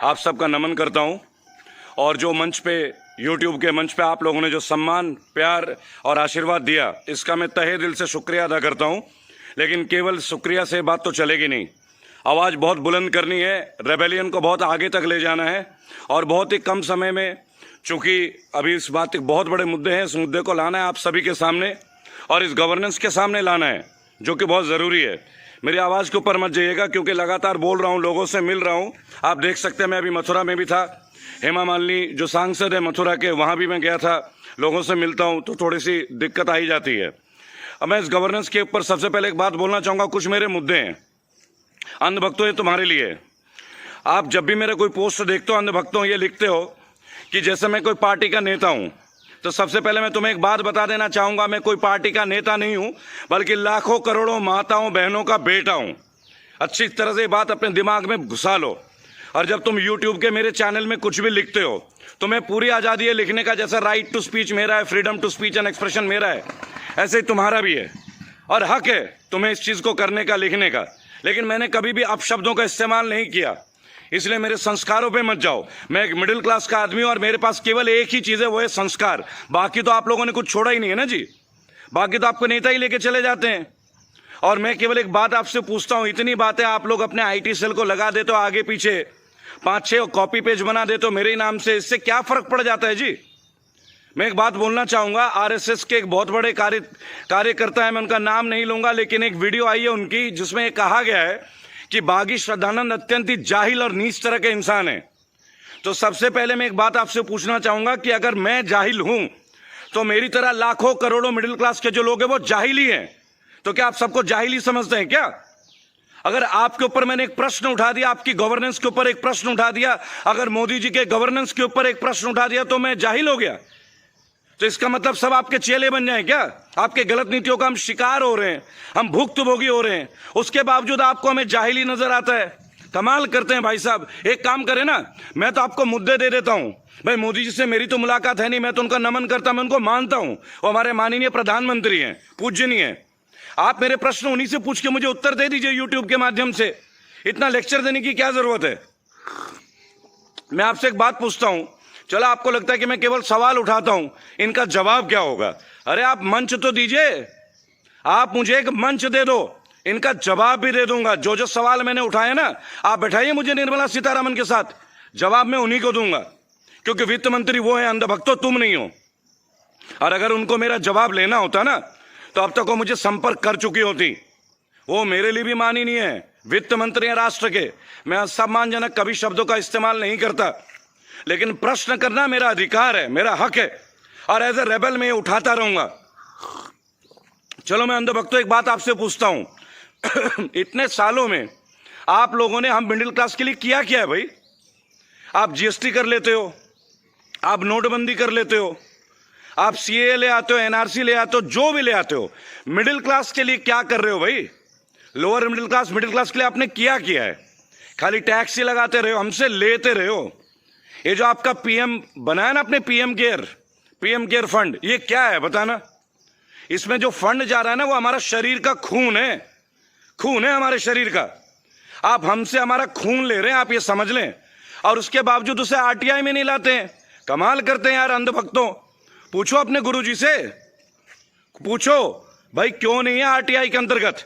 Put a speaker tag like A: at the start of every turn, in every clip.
A: आप सबका नमन करता हूं। और जो मंच पे, यूट्यूब के मंच पे आप लोगों ने जो सम्मान, प्यार और आशीर्वाद दिया, इसका मैं तहे दिल से शुक्रिया अदा करता हूं। लेकिन केवल शुक्रिया से बात तो चलेगी नहीं, आवाज़ बहुत बुलंद करनी है, रेबेलियन को बहुत आगे तक ले जाना है और बहुत ही कम समय में, चूँकि अभी इस बात के बहुत बड़े मुद्दे हैं, इस मुद्दे को लाना है आप सभी के सामने और इस गवर्नेंस के सामने लाना है, जो कि बहुत ज़रूरी है। मेरी आवाज़ के ऊपर मत जाइएगा, क्योंकि लगातार बोल रहा हूँ, लोगों से मिल रहा हूँ। आप देख सकते हैं, मैं अभी मथुरा में भी था। हेमा मालिनी जो सांसद है मथुरा के, वहाँ भी मैं गया था, लोगों से मिलता हूँ, तो थोड़ी सी दिक्कत आ ही जाती है। अब मैं इस गवर्नेंस के ऊपर सबसे पहले एक बात बोलना चाहूँगा। कुछ मेरे मुद्दे हैं अंधभक्तों, ये तुम्हारे लिए। आप जब भी मेरा कोई पोस्ट देखते हो अंधभक्तों, ये लिखते हो कि जैसे मैं कोई पार्टी का नेता हूँ, तो सबसे पहले मैं तुम्हें एक बात बता देना चाहूँगा, मैं कोई पार्टी का नेता नहीं हूँ, बल्कि लाखों करोड़ों माताओं बहनों का बेटा हूँ। अच्छी तरह से ये बात अपने दिमाग में घुसा लो। और जब तुम यूट्यूब के मेरे चैनल में कुछ भी लिखते हो, तुम्हें पूरी आज़ादी है लिखने का। जैसा राइट टू स्पीच मेरा है, freedom to speech and expression मेरा है, ऐसे ही तुम्हारा भी है और हक है तुम्हें इस चीज़ को करने का, लिखने का। लेकिन मैंने कभी भी अपशब्दों का इस्तेमाल नहीं किया, इसलिए मेरे संस्कारों पे मत जाओ। मैं एक मिडिल क्लास का आदमी हूँ और मेरे पास केवल एक ही चीज़ है, वो है संस्कार। बाकी तो आप लोगों ने कुछ छोड़ा ही नहीं है ना जी, बाकी तो आपको नेता ही लेके चले जाते हैं। और मैं केवल एक बात आपसे पूछता हूँ, इतनी बातें आप लोग अपने IT सेल को लगा देते हो, आगे पीछे 5-6 कॉपी पेज बना देते हो मेरे नाम से, इससे क्या फ़र्क पड़ जाता है जी? मैं एक बात बोलना चाहूँगा, RSS के एक बहुत बड़े कार्यकर्ता है, मैं उनका नाम नहीं लूँगा, लेकिन एक वीडियो आई है उनकी जिसमें कहा गया है कि बागी श्रद्धानंद अत्यंत ही जाहिल और नीच तरह के इंसान है। तो सबसे पहले मैं एक बात आपसे पूछना चाहूँगा कि अगर मैं जाहिल हूँ, तो मेरी तरह लाखों करोड़ों मिडिल क्लास के जो लोग हैं वो जाहिल ही हैं। तो क्या आप सबको जाहिल ही समझते हैं क्या? अगर आपके ऊपर मैंने एक प्रश्न उठा दिया, आपकी गवर्नेंस के ऊपर एक प्रश्न उठा दिया, अगर मोदी जी के गवर्नेंस के ऊपर एक प्रश्न उठा दिया, तो मैं जाहिल हो गया? तो इसका मतलब सब आपके चेले बन जाएं क्या? आपके गलत नीतियों का हम शिकार हो रहे हैं, हम भुक्तभोगी हो रहे हैं, उसके बावजूद आपको हमें जाहिल ही नजर आता है। कमाल करते हैं भाई साहब। एक काम करें ना, मैं तो आपको मुद्दे दे देता हूं। भाई मोदी जी से मेरी तो मुलाकात है नहीं, मैं तो उनका नमन करता, मैं उनको मानता हूं, वो हमारे माननीय प्रधानमंत्री हैं, पूजनीय हैं। आप मेरे प्रश्न उन्हीं से पूछ के मुझे उत्तर दे दीजिए यूट्यूब के माध्यम से। इतना लेक्चर देने की क्या जरूरत है? मैं आपसे एक बात पूछता हूं, चलो आपको लगता है कि मैं केवल सवाल उठाता हूं, इनका जवाब क्या होगा? अरे आप मंच तो दीजिए, आप मुझे एक मंच दे दो, इनका जवाब भी दे दूंगा। जो जो सवाल मैंने उठाए ना, आप बैठाइए मुझे निर्मला सीतारमण के साथ, जवाब मैं उन्हीं को दूंगा, क्योंकि वित्त मंत्री वो है, अंधभक्तों तुम नहीं हो। और अगर उनको मेरा जवाब लेना होता ना, तो अब तक वो मुझे संपर्क कर चुकी होती। वो मेरे लिए भी माननीय है, वित्त मंत्री है राष्ट्र के। मैं असम्मानजनक कभी शब्दों का इस्तेमाल नहीं करता, लेकिन प्रश्न करना मेरा अधिकार है, मेरा हक है, और एज ए रेबल मैं उठाता रहूंगा। चलो मैं अंधभक्तों एक बात आपसे पूछता हूं इतने सालों में आप लोगों ने हम मिडिल क्लास के लिए किया क्या है भाई? आप GST कर लेते हो, आप नोटबंदी कर लेते हो, आप CAA ले आते हो, NRC ले आते हो, जो भी ले आते हो, मिडिल क्लास के लिए क्या कर रहे हो भाई? लोअर मिडिल क्लास के लिए आपने क्या किया है? खाली टैक्स ही लगाते रहे हो, हमसे लेते रहे हो। ये जो आपका PM बनाया ना, अपने PM केयर फंड, ये क्या है बताना? इसमें जो फंड जा रहा है ना, वो हमारा शरीर का खून है हमारे शरीर का। आप हमसे हमारा खून ले रहे हैं, आप ये समझ लें, और उसके बावजूद उसे RTI में नहीं लाते हैं। कमाल करते हैं यार अंधभक्तों। पूछो अपने गुरुजी से, पूछो भाई क्यों नहीं है RTI के अंतर्गत?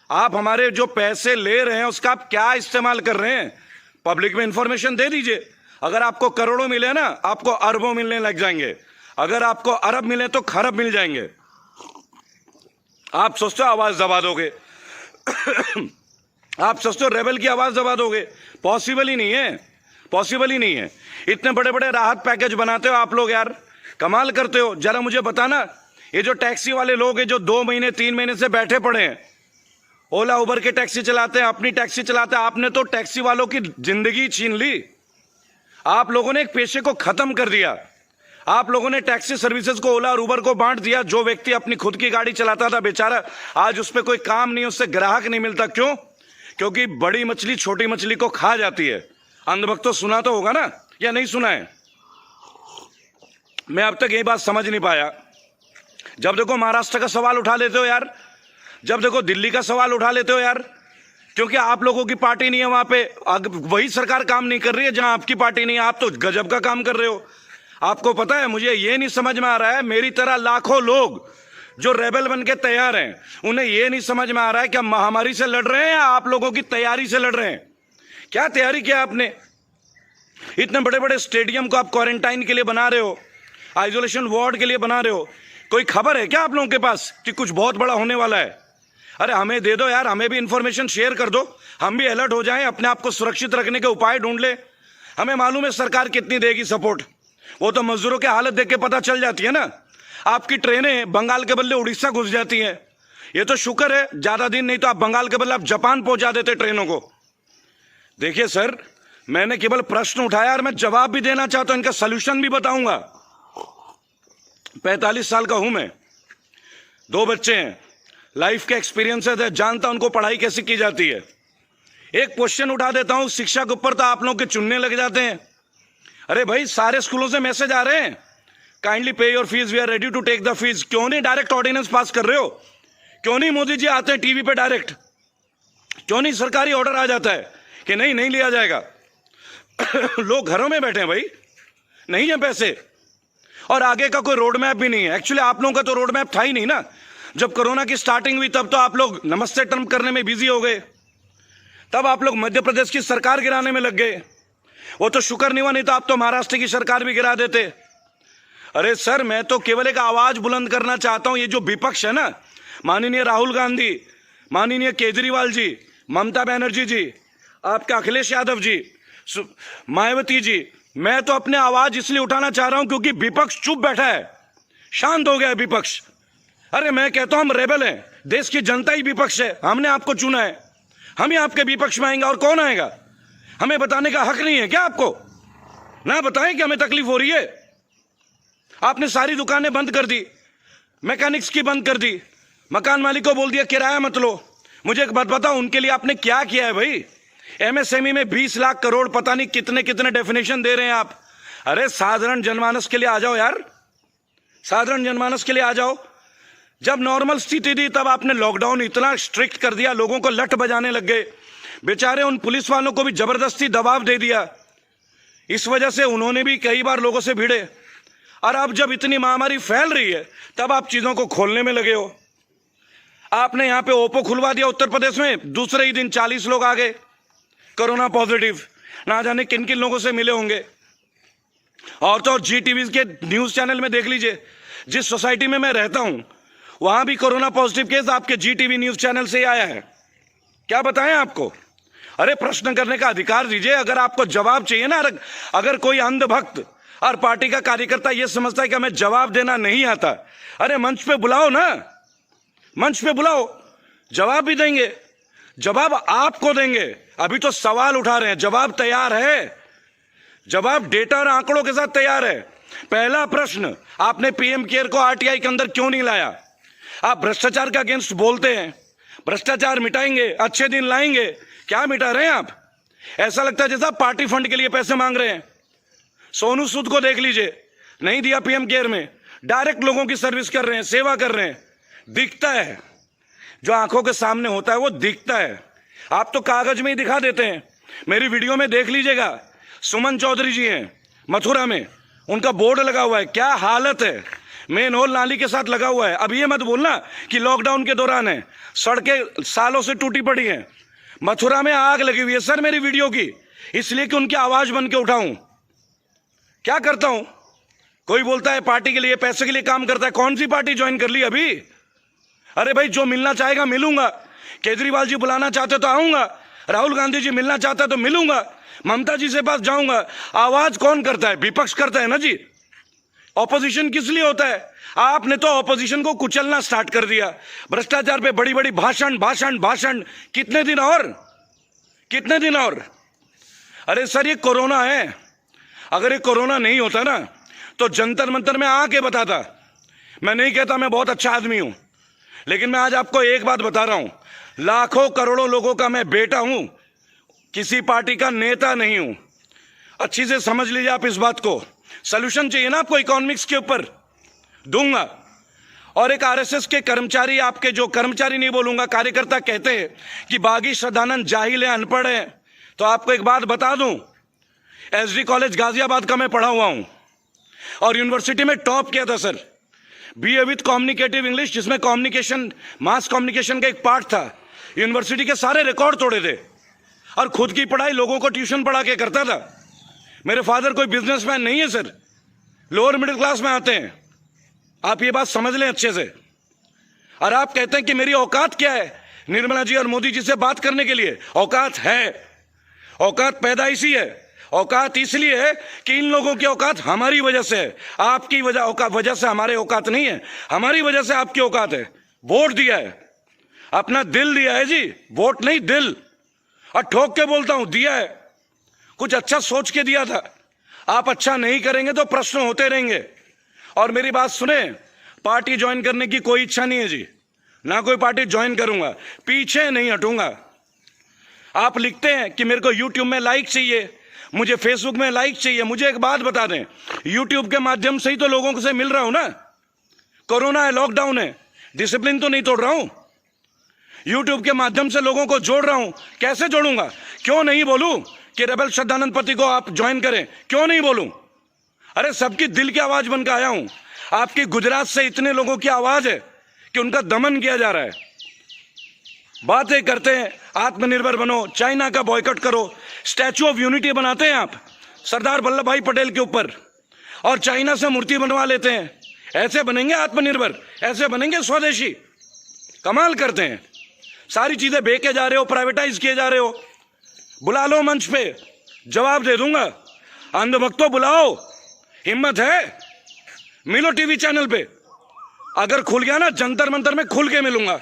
A: आप हमारे जो पैसे ले रहे हैं उसका आप क्या इस्तेमाल कर रहे हैं? पब्लिक में इंफॉर्मेशन दे दीजिए। अगर आपको करोड़ों मिले ना, आपको अरबों मिलने लग जाएंगे। अगर आपको अरब मिले तो खरब मिल जाएंगे। आप सोचते हो आवाज दबा दोगे आप सोचते हो रेबल की आवाज दबा दोगे? पॉसिबल ही नहीं है। इतने बड़े बड़े राहत पैकेज बनाते हो आप लोग यार, कमाल करते हो। जरा मुझे बताना, ये जो टैक्सी वाले लोग हैं जो 2 महीने 3 महीने से बैठे पड़े हैं, ओला उबर के टैक्सी चलाते हैं, अपनी टैक्सी चलाते हैं, आपने तो टैक्सी वालों की जिंदगी छीन ली। आप लोगों ने एक पेशे को खत्म कर दिया। आप लोगों ने टैक्सी सर्विसेज को, ओला और उबर को बांट दिया। जो व्यक्ति अपनी खुद की गाड़ी चलाता था बेचारा, आज उस पर कोई काम नहीं, उससे ग्राहक नहीं मिलता। क्यों? क्योंकि बड़ी मछली छोटी मछली को खा जाती है। अंधभक्तों सुना तो होगा ना, या नहीं सुना है? मैं अब तक ये बात समझ नहीं पाया। जब देखो महाराष्ट्र का सवाल उठा लेते हो यार, जब देखो दिल्ली का सवाल उठा लेते हो यार, क्योंकि आप लोगों की पार्टी नहीं है वहां पे, वही सरकार काम नहीं कर रही है जहां आपकी पार्टी नहीं है। आप तो गजब का काम कर रहे हो। आपको पता है, मुझे ये नहीं समझ में आ रहा है, मेरी तरह लाखों लोग जो रेबल बन के तैयार हैं, उन्हें ये नहीं समझ में आ रहा है कि हम महामारी से लड़ रहे हैं या आप लोगों की तैयारी से लड़ रहे हैं। क्या तैयारी किया आपने? इतने बड़े बड़े स्टेडियम को आप क्वारंटाइन के लिए बना रहे हो, आइसोलेशन वार्ड के लिए बना रहे हो। कोई खबर है क्या आप लोगों के पास कि कुछ बहुत बड़ा होने वाला है? अरे हमें दे दो यार, हमें भी इंफॉर्मेशन शेयर कर दो, हम भी अलर्ट हो जाएं, अपने आप को सुरक्षित रखने के उपाय ढूंढ ले। हमें मालूम है सरकार कितनी देगी सपोर्ट, वो तो मजदूरों की हालत देख के पता चल जाती है ना। आपकी ट्रेनें बंगाल के बदले उड़ीसा घुस जाती हैं। ये तो शुक्र है ज्यादा दिन नहीं तो आप बंगाल के बदले आप जापान पहुंचा देते ट्रेनों को। देखिए सर, मैंने केवल प्रश्न उठाया और मैं जवाब भी देना चाहता हूं, इनका सोल्यूशन भी बताऊंगा। 45 साल का हूं मैं, 2 बच्चे हैं, लाइफ के एक्सपीरियंसेस है, जानता उनको पढ़ाई कैसे की जाती है। एक क्वेश्चन उठा देता हूं, शिक्षा के ऊपर तो आप लोग के चुनने लग जाते हैं। अरे भाई, सारे स्कूलों से मैसेज आ रहे हैं, kindly pay your fees, we are ready to take the fees. क्यों नहीं डायरेक्ट ऑर्डिनेंस पास कर रहे हो? क्यों नहीं मोदी जी आते हैं टीवी पे डायरेक्ट? क्यों नहीं सरकारी ऑर्डर आ जाता है कि नहीं नहीं लिया जाएगा? लोग घरों में बैठे हैं भाई, नहीं है पैसे, और आगे का कोई रोड मैप भी नहीं है। एक्चुअली आप लोगों का तो रोड मैप था ही नहीं ना। जब कोरोना की स्टार्टिंग हुई तब तो आप लोग नमस्ते ट्रम्प करने में बिजी हो गए, तब आप लोग मध्य प्रदेश की सरकार गिराने में लग गए। वो तो शुक्र नहीं हुआ, नहीं तो आप तो महाराष्ट्र की सरकार भी गिरा देते। अरे सर, मैं तो केवल एक आवाज बुलंद करना चाहता हूं। ये जो विपक्ष है ना, माननीय राहुल गांधी, माननीय केजरीवाल जी, ममता बनर्जी जी, आपके अखिलेश यादव जी, मायावती जी, मैं तो अपने आवाज इसलिए उठाना चाह रहा हूं क्योंकि विपक्ष चुप बैठा है, शांत हो गया है विपक्ष। अरे मैं कहता हूं हम रेबल हैं, देश की जनता ही विपक्ष है, हमने आपको चुना है, हम ही आपके विपक्ष में आएंगे। और कौन आएगा? हमें बताने का हक नहीं है क्या आपको? ना बताएं कि हमें तकलीफ हो रही है। आपने सारी दुकानें बंद कर दी, मैकेनिक्स की बंद कर दी, मकान मालिक को बोल दिया किराया मत लो। मुझे एक बात बताओ, उनके लिए आपने क्या किया है भाई? एमएसएमई में 20 लाख करोड़, पता नहीं कितने कितने डेफिनेशन दे रहे हैं आप। अरे साधारण जनमानस के लिए आ जाओ यार, साधारण जनमानस के लिए आ जाओ। जब नॉर्मल स्थिति थी तब आपने लॉकडाउन इतना स्ट्रिक्ट कर दिया, लोगों को लठ बजाने लग गए। बेचारे उन पुलिस वालों को भी जबरदस्ती दबाव दे दिया, इस वजह से उन्होंने भी कई बार लोगों से भिड़े। और अब जब इतनी महामारी फैल रही है तब आप चीजों को खोलने में लगे हो। आपने यहां पे ओप्पो खुलवा दिया उत्तर प्रदेश में, दूसरे ही दिन 40 लोग आ गए कोरोना पॉजिटिव, ना जाने किन किन लोगों से मिले होंगे। और तो और जी टीवी के न्यूज चैनल में देख लीजिए, जिस सोसाइटी में मैं रहता हूं वहां भी कोरोना पॉजिटिव केस आपके जी टीवी न्यूज चैनल से आया है। क्या बताएं आपको? अरे प्रश्न करने का अधिकार दीजिए, अगर आपको जवाब चाहिए ना। अगर कोई अंधभक्त और पार्टी का कार्यकर्ता यह समझता है कि हमें जवाब देना नहीं आता, अरे मंच पे बुलाओ ना, मंच पे बुलाओ, जवाब भी देंगे। जवाब आपको देंगे, अभी तो सवाल उठा रहे हैं, जवाब तैयार है, जवाब डेटा और आंकड़ों के साथ तैयार है। पहला प्रश्न, आपने पीएम केयर को आरटीआई के अंदर क्यों नहीं लाया? आप भ्रष्टाचार के अगेंस्ट बोलते हैं, भ्रष्टाचार मिटाएंगे, अच्छे दिन लाएंगे, क्या मिटा रहे हैं आप? ऐसा लगता है जैसा पार्टी फंड के लिए पैसे मांग रहे हैं। सोनू सूद को देख लीजिए, नहीं दिया पीएम केयर में, डायरेक्ट लोगों की सर्विस कर रहे हैं, सेवा कर रहे हैं। दिखता है, जो आंखों के सामने होता है वो दिखता है, आप तो कागज में ही दिखा देते हैं। मेरी वीडियो में देख लीजिएगा, सुमन चौधरी जी हैं मथुरा में, उनका बोर्ड लगा हुआ है, क्या हालत है, मेन होल नाली के साथ लगा हुआ है। अब ये मत बोलना कि लॉकडाउन के दौरान है, सड़कें सालों से टूटी पड़ी हैं। मथुरा में आग लगी हुई है सर मेरी वीडियो की, इसलिए कि उनकी आवाज बन के उठाऊं। क्या करता हूं? कोई बोलता है पार्टी के लिए, पैसे के लिए काम करता है। कौन सी पार्टी ज्वाइन कर ली अभी? अरे भाई, जो मिलना चाहेगा मिलूंगा। केजरीवाल जी बुलाना चाहते तो आऊंगा, राहुल गांधी जी मिलना चाहता तो मिलूंगा, ममता जी से पास जाऊंगा। आवाज कौन करता है? विपक्ष करता है ना जी। ऑपोजिशन किस लिए होता है? आपने तो ऑपोजिशन को कुचलना स्टार्ट कर दिया, भ्रष्टाचार पे बड़ी बड़ी भाषण भाषण भाषण। कितने दिन और, कितने दिन और? अरे सर, ये कोरोना है, अगर ये कोरोना नहीं होता ना तो जंतर मंतर में आके बताता। मैं नहीं कहता मैं बहुत अच्छा आदमी हूं, लेकिन मैं आज आपको एक बात बता रहा हूं, लाखों करोड़ों लोगों का मैं बेटा हूं, किसी पार्टी का नेता नहीं हूं। अच्छी से समझ लीजिए आप इस बात को। सोल्यूशन चाहिए ना आपको इकोनॉमिक्स के ऊपर, दूंगा। और एक आरएसएस के कर्मचारी, आपके जो कर्मचारी नहीं बोलूंगा, कार्यकर्ता कहते हैं कि बागी श्रद्धानंद जाहिल है, अनपढ़ है। तो आपको एक बात बता दूं, एसडी कॉलेज गाजियाबाद का मैं पढ़ा हुआ हूं और यूनिवर्सिटी में टॉप किया था sir, BA with communicative English, जिसमें कम्युनिकेशन, मास कम्युनिकेशन का एक पार्ट था। यूनिवर्सिटी के सारे रिकॉर्ड तोड़े थे और खुद की पढ़ाई लोगों को ट्यूशन पढ़ा के करता था। मेरे फादर कोई बिजनेसमैन नहीं है सर, लोअर मिडिल क्लास में आते हैं, आप ये बात समझ लें अच्छे से। और आप कहते हैं कि मेरी औकात क्या है निर्मला जी और मोदी जी से बात करने के लिए? औकात है, औकात पैदाइशी है। औकात इसलिए है कि इन लोगों की औकात हमारी वजह से है, आपकी वजह से हमारे औकात नहीं है, हमारी वजह से आपकी औकात है। वोट दिया है, अपना दिल दिया है जी, वोट नहीं दिल। और ठोक के बोलता हूं, दिया है, कुछ अच्छा सोच के दिया था। आप अच्छा नहीं करेंगे तो प्रश्न होते रहेंगे। और मेरी बात सुने, पार्टी ज्वाइन करने की कोई इच्छा नहीं है जी, ना कोई पार्टी ज्वाइन करूंगा, पीछे नहीं हटूंगा। आप लिखते हैं कि मेरे को यूट्यूब में लाइक चाहिए, मुझे फेसबुक में लाइक चाहिए। मुझे एक बात बता दें, यूट्यूब के माध्यम से ही तो लोगों से मिल रहा हूं ना। कोरोना है, लॉकडाउन है, डिसिप्लिन तो नहीं तोड़ रहा हूं, यूट्यूब के माध्यम से लोगों को जोड़ रहा हूं। कैसे जोड़ूंगा? क्यों नहीं बोलूं कि रेबल श्रद्धानंद पति को आप ज्वाइन करें? क्यों नहीं बोलूं? अरे सबकी दिल की आवाज बनकर आया हूं। आपकी गुजरात से इतने लोगों की आवाज है कि उनका दमन किया जा रहा है। बातें करते हैं आत्मनिर्भर बनो, चाइना का बॉयकॉट करो, स्टैचू ऑफ यूनिटी बनाते हैं आप सरदार वल्लभ भाई पटेल के ऊपर और चाइना से मूर्ति बनवा लेते हैं। ऐसे बनेंगे आत्मनिर्भर? ऐसे बनेंगे स्वदेशी? कमाल करते हैं। सारी चीजें बेचे जा रहे हो, प्राइवेटाइज किए जा रहे हो। बुला लो मंच पे, जवाब दे दूंगा। अंधभक्तों बुलाओ, हिम्मत है, मिलो टीवी चैनल पे। अगर खुल गया ना, जंतर मंतर में खुल के मिलूंगा।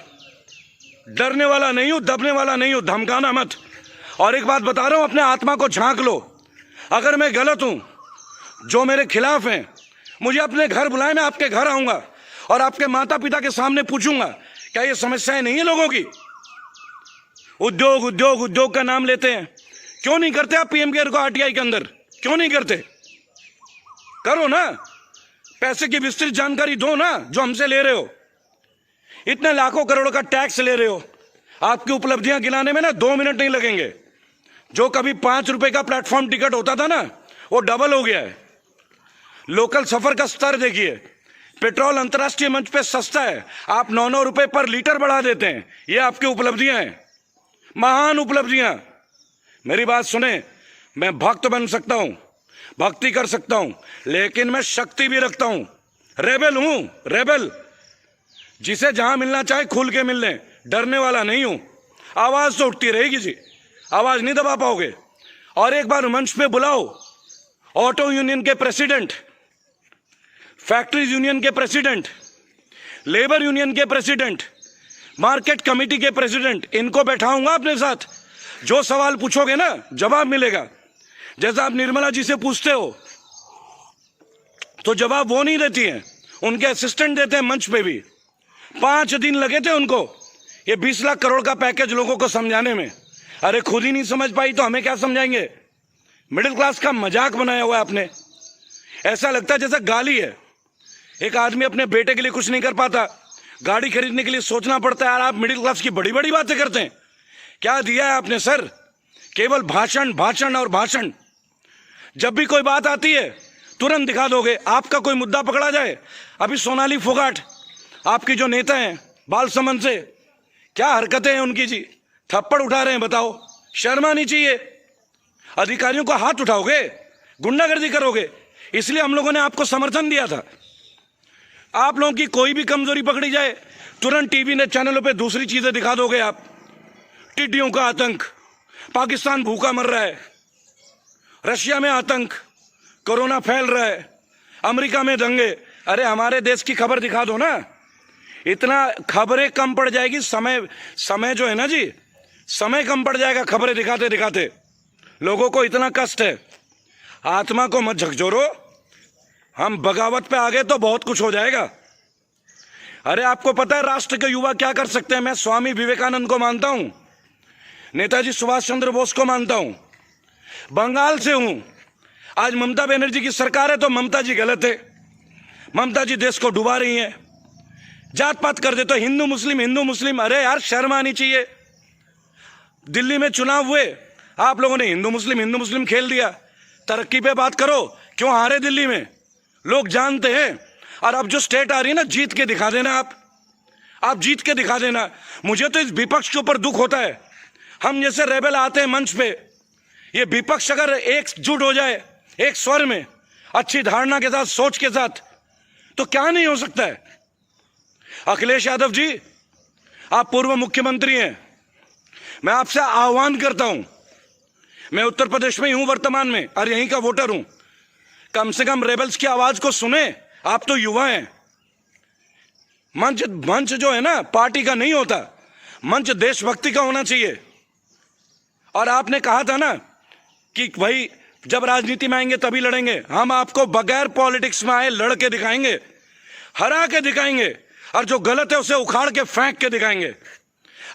A: डरने वाला नहीं हूं, दबने वाला नहीं हूं, धमकाना मत। और एक बात बता रहा हूं, अपने आत्मा को झांक लो। अगर मैं गलत हूं, जो मेरे खिलाफ हैं, मुझे अपने घर बुलाएं, मैं आपके घर आऊंगा और आपके माता पिता के सामने पूछूंगा क्या ये समस्याएं नहीं है लोगों की? उद्योग उद्योग उद्योग का नाम लेते हैं, क्यों नहीं करते आप पीएम केयर को आरटीआई के अंदर? क्यों नहीं करते? करो ना, पैसे की विस्तृत जानकारी दो ना, जो हमसे ले रहे हो। इतने लाखों करोड़ों का टैक्स ले रहे हो, आपकी उपलब्धियां गिनाने में ना 2 मिनट नहीं लगेंगे। जो कभी 5 रुपए का प्लेटफॉर्म टिकट होता था ना, वो डबल हो गया है। लोकल सफर का स्तर देखिए, पेट्रोल अंतर्राष्ट्रीय मंच पे सस्ता है, आप 9-9 रुपए पर लीटर बढ़ा देते हैं। ये आपकी उपलब्धियां हैं, महान उपलब्धियां। मेरी बात सुने, मैं भक्त बन सकता हूं, भक्ति कर सकता हूं, लेकिन मैं शक्ति भी रखता हूं। रेबल हूं, रेबल। जिसे जहां मिलना चाहे खुल के मिल लें, डरने वाला नहीं हूं। आवाज तो उठती रहेगी जी, आवाज नहीं दबा पाओगे। और एक बार मंच पे बुलाओ ऑटो यूनियन के प्रेसिडेंट, फैक्ट्रीज यूनियन के प्रेसिडेंट, लेबर यूनियन के प्रेसिडेंट, मार्केट कमेटी के प्रेसिडेंट, इनको बैठाऊंगा अपने साथ। जो सवाल पूछोगे ना, जवाब मिलेगा। जैसा आप निर्मला जी से पूछते हो तो जवाब वो नहीं देती हैं, उनके असिस्टेंट देते हैं मंच पे भी। 5 दिन लगे थे उनको ये 20 लाख करोड़ का पैकेज लोगों को समझाने में। अरे खुद ही नहीं समझ पाई तो हमें क्या समझाएंगे? मिडिल क्लास का मजाक बनाया हुआ है आपने। ऐसा लगता है जैसा गाली है। एक आदमी अपने बेटे के लिए कुछ नहीं कर पाता, गाड़ी खरीदने के लिए सोचना पड़ता है, यार आप मिडिल क्लास की बड़ी बड़ी बातें करते हैं। क्या दिया है आपने सर? केवल भाषण भाषण और भाषण। जब भी कोई बात आती है तुरंत दिखा दोगे। आपका कोई मुद्दा पकड़ा जाए, अभी सोनाली फोगाट आपकी जो नेता हैं बालसमंद से, क्या हरकतें हैं उनकी जी, थप्पड़ उठा रहे हैं। बताओ, शर्म आनी चाहिए। अधिकारियों को हाथ उठाओगे, गुंडागर्दी करोगे। इसलिए हम लोगों ने आपको समर्थन दिया था। आप लोगों की कोई भी कमजोरी पकड़ी जाए, तुरंत टीवी ने चैनलों पे दूसरी चीजें दिखा दोगे आप। टिड्डियों का आतंक, पाकिस्तान भूखा मर रहा है, रशिया में आतंक, कोरोना फैल रहा है, अमेरिका में दंगे। अरे हमारे देश की खबर दिखा दो ना। इतना खबरें कम पड़ जाएगी, समय जो है ना जी, समय कम पड़ जाएगा खबरें दिखाते दिखाते। लोगों को इतना कष्ट है। आत्मा को मत झकझोरो, हम बगावत पे आ गए तो बहुत कुछ हो जाएगा। अरे आपको पता है राष्ट्र के युवा क्या कर सकते हैं? मैं स्वामी विवेकानंद को मानता हूं, नेताजी सुभाष चंद्र बोस को मानता हूं। बंगाल से हूं। आज ममता बनर्जी की सरकार है तो ममता जी गलत है। ममता जी देश को डुबा रही हैं। जात पात कर देते हो, हिंदू मुस्लिम। अरे यार शर्म आनी चाहिए। दिल्ली में चुनाव हुए, आप लोगों ने हिंदू मुस्लिम खेल दिया। तरक्की पे बात करो, क्यों हारे दिल्ली में, लोग जानते हैं। और अब जो स्टेट आ रही है ना, जीत के दिखा देना। आप जीत के दिखा देना। मुझे तो इस विपक्ष के ऊपर दुख होता है। हम जैसे रेबल आते हैं मंच पे, ये विपक्ष अगर एकजुट हो जाए, एक स्वर में, अच्छी धारणा के साथ, सोच के साथ, तो क्या नहीं हो सकता है। अखिलेश यादव जी, आप पूर्व मुख्यमंत्री हैं, मैं आपसे आह्वान करता हूं, मैं उत्तर प्रदेश में ही हूं वर्तमान में और यहीं का वोटर हूं, कम से कम रेबल्स की आवाज को सुने। आप तो युवा हैं। मंच जो है ना, पार्टी का नहीं होता, मंच देशभक्ति का होना चाहिए। और आपने कहा था ना कि भाई जब राजनीति में आएंगे तभी लड़ेंगे। हम आपको बगैर पॉलिटिक्स में आए लड़ के दिखाएंगे, हरा के दिखाएंगे, और जो गलत है उसे उखाड़ के फेंक के दिखाएंगे।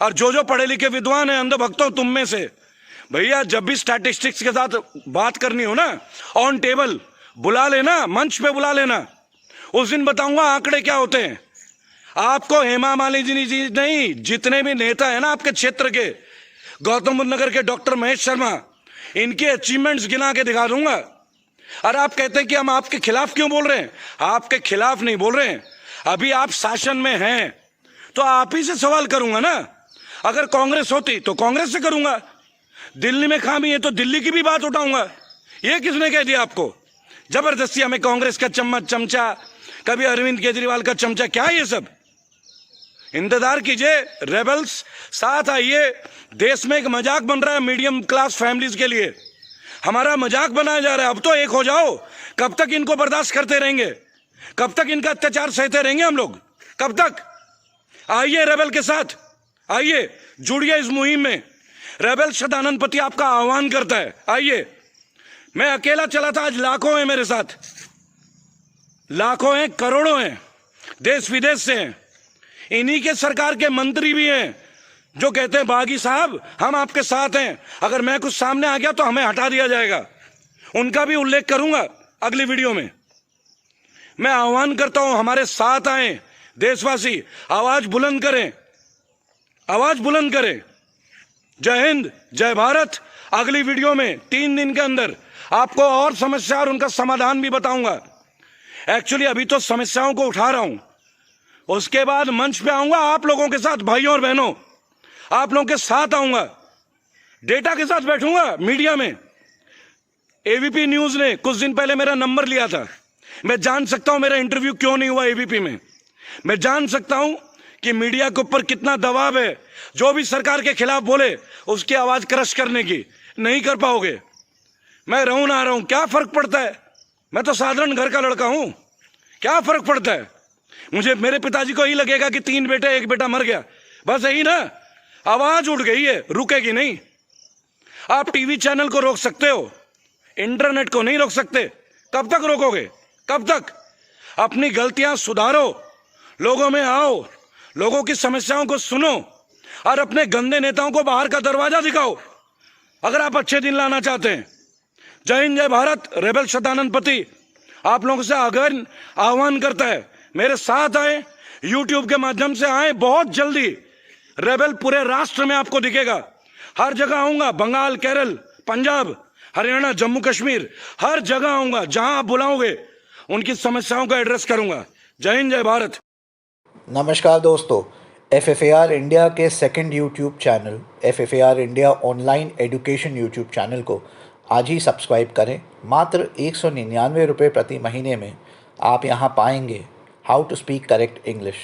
A: और जो पढ़े लिखे विद्वान है, अंधभक्तों तुम में से, भैया जब भी स्टैटिस्टिक्स के साथ बात करनी हो ना, ऑन टेबल बुला लेना, मंच पे बुला लेना। उस दिन बताऊंगा आंकड़े क्या होते हैं। आपको हेमा मालिनी जी नहीं, जितने भी नेता है ना आपके क्षेत्र के, गौतम बुद्ध नगर के डॉक्टर महेश शर्मा, इनके अचीवमेंट्स गिना के दिखा दूंगा। और आप कहते हैं कि हम आपके खिलाफ क्यों बोल रहे हैं? आपके खिलाफ नहीं बोल रहे हैं, अभी आप शासन में हैं तो आप ही से सवाल करूंगा ना। अगर कांग्रेस होती तो कांग्रेस से करूंगा। दिल्ली में खामी है तो दिल्ली की भी बात उठाऊंगा। ये किसने कह दिया आपको? जबरदस्ती हमें कांग्रेस का चमचा, कभी अरविंद केजरीवाल का चमचा, क्या है ये सब? इंतजार कीजिए, रेबल्स साथ आइए। देश में एक मजाक बन रहा है मीडियम क्लास फैमिलीज के लिए, हमारा मजाक बनाया जा रहा है। अब तो एक हो जाओ। कब तक इनको बर्दाश्त करते रहेंगे? कब तक इनका अत्याचार सहते रहेंगे हम लोग? कब तक? आइए रेबल के साथ, आइए जुड़िए इस मुहिम में। रेबल सदानंद आपका आह्वान करता है, आइए। मैं अकेला चला था, आज लाखों हैं मेरे साथ, लाखों हैं, करोड़ों हैं, देश विदेश से हैं। इन्हीं के सरकार के मंत्री भी हैं जो कहते हैं बागी साहब हम आपके साथ हैं, अगर मैं कुछ सामने आ गया तो हमें हटा दिया जाएगा। उनका भी उल्लेख करूंगा अगली वीडियो में। मैं आह्वान करता हूं, हमारे साथ आए देशवासी, आवाज बुलंद करें, आवाज बुलंद करें। जय हिंद, जय भारत। अगली वीडियो में 3 दिन के अंदर आपको और समस्या और उनका समाधान भी बताऊंगा। एक्चुअली अभी तो समस्याओं को उठा रहा हूं, उसके बाद मंच पे आऊंगा आप लोगों के साथ, भाइयों और बहनों, आप लोगों के साथ आऊंगा, डेटा के साथ बैठूंगा मीडिया में। एबीपी न्यूज ने कुछ दिन पहले मेरा नंबर लिया था। मैं जान सकता हूं मेरा इंटरव्यू क्यों नहीं हुआ एबीपी में। मैं जान सकता हूं कि मीडिया के ऊपर कितना दबाव है। जो भी सरकार के खिलाफ बोले उसकी आवाज क्रश करने की, नहीं कर पाओगे। मैं रहूं ना रहूं क्या फर्क पड़ता है? मैं तो साधारण घर का लड़का हूं, क्या फर्क पड़ता है मुझे? मेरे पिताजी को ही लगेगा कि 3 बेटे 1 बेटा मर गया, बस यही ना। आवाज उठ गई है, रुकेगी नहीं। आप टीवी चैनल को रोक सकते हो, इंटरनेट को नहीं रोक सकते। कब तक रोकोगे? कब तक? अपनी गलतियां सुधारो, लोगों में आओ, लोगों की समस्याओं को सुनो और अपने गंदे नेताओं को बाहर का दरवाजा दिखाओ, अगर आप अच्छे दिन लाना चाहते हैं। जय हिंद, जय भारत। रेबल सदानंद आप लोगों से अगर आह्वान करता है, मेरे साथ आए, यूट्यूब के माध्यम से आए। बहुत जल्दी रेबल पूरे राष्ट्र में आपको दिखेगा, हर जगह आऊंगा। बंगाल, केरल, पंजाब, हरियाणा, जम्मू कश्मीर, हर जगह आऊंगा। जहां आप बुलाओगे उनकी समस्याओं को एड्रेस करूंगा। जय हिंद, जय भारत।
B: नमस्कार दोस्तों, FFAR इंडिया के second YouTube channel FFAR India online education YouTube channel को आज ही सब्सक्राइब करें। मात्र 199 रुपये प्रति महीने में आप यहां पाएंगे how to speak correct English.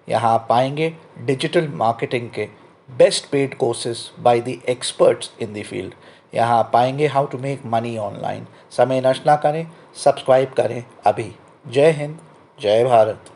B: यहाँ आप पाएंगे डिजिटल मार्केटिंग के best paid courses by the experts in the field. यहाँ आप पाएंगे how to make money online. समय नष्ट ना करें, सब्सक्राइब करें अभी। जय हिंद, जय भारत।